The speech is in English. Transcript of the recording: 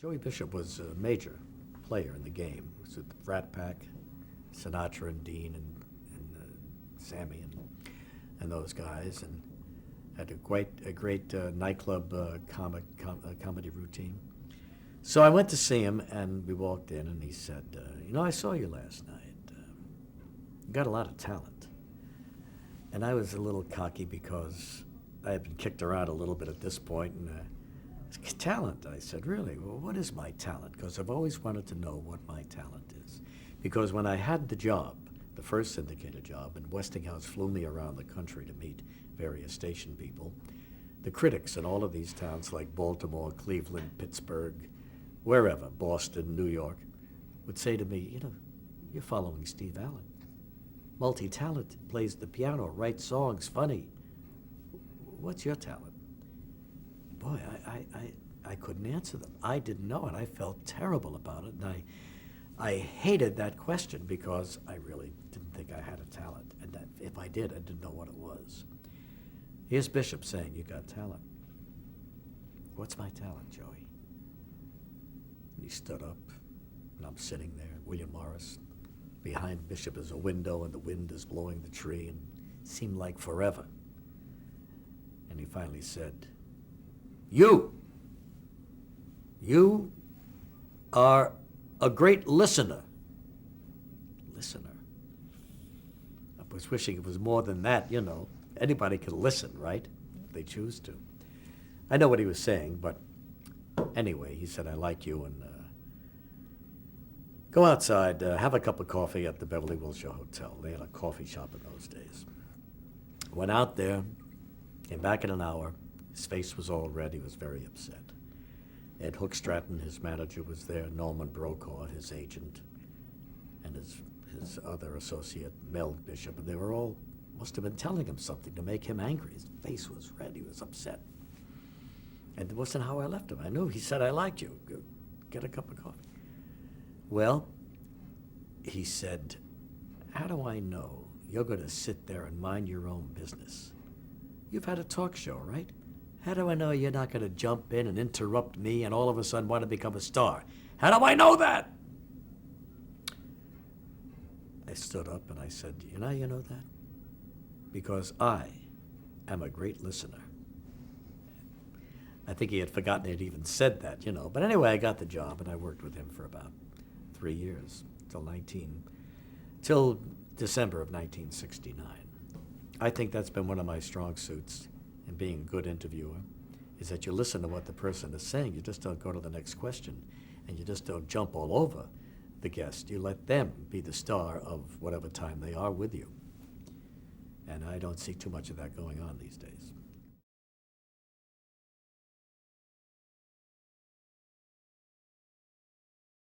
Joey Bishop was a major player in the game. He was with the Rat Pack, Sinatra and Dean and Sammy and those guys, and had a great nightclub comedy routine. So I went to see him, and we walked in, and he said, I saw you last night. You got a lot of talent. And I was a little cocky because I had been kicked around a little bit at this point, and talent, I said, really? Well, what is my talent? Because I've always wanted to know what my talent is. Because when I had the job, the first syndicated job, and Westinghouse flew me around the country to meet various station people, the critics in all of these towns like Baltimore, Cleveland, Pittsburgh, wherever, Boston, New York, would say to me, you're following Steve Allen. Multi-talented, plays the piano, writes songs, funny. What's your talent? Boy, I couldn't answer them. I didn't know, and I felt terrible about it, and I hated that question because I really didn't think I had a talent, and that if I did, I didn't know what it was. Here's Bishop saying, you got talent. What's my talent, Joey? And he stood up, and I'm sitting there, William Morris. Behind Bishop is a window, and the wind is blowing the tree, and it seemed like forever. And he finally said, You are a great listener. Listener. I was wishing it was more than that, Anybody can listen, right? If they choose to. I know what he was saying, but anyway, he said, I like you, and go outside, have a cup of coffee at the Beverly Wilshire Hotel. They had a coffee shop in those days. Went out there, came back in an hour. His face was all red. He was very upset. Ed Hookstratton, his manager, was there. Norman Brokaw, his agent, and his other associate, Mel Bishop. And they were all, must have been telling him something to make him angry. His face was red. He was upset. And it wasn't how I left him. I knew. He said, I liked you. Get a cup of coffee. Well, he said, how do I know you're going to sit there and mind your own business? You've had a talk show, right? How do I know you're not going to jump in and interrupt me and all of a sudden want to become a star? How do I know that? I stood up and I said, you know that? Because I am a great listener. I think he had forgotten he'd even said that, But anyway, I got the job and I worked with him for about 3 years, till December of 1969. I think that's been one of my strong suits in being a good interviewer, is that you listen to what the person is saying. You just don't go to the next question, and you just don't jump all over the guest. You let them be the star of whatever time they are with you. And I don't see too much of that going on these days.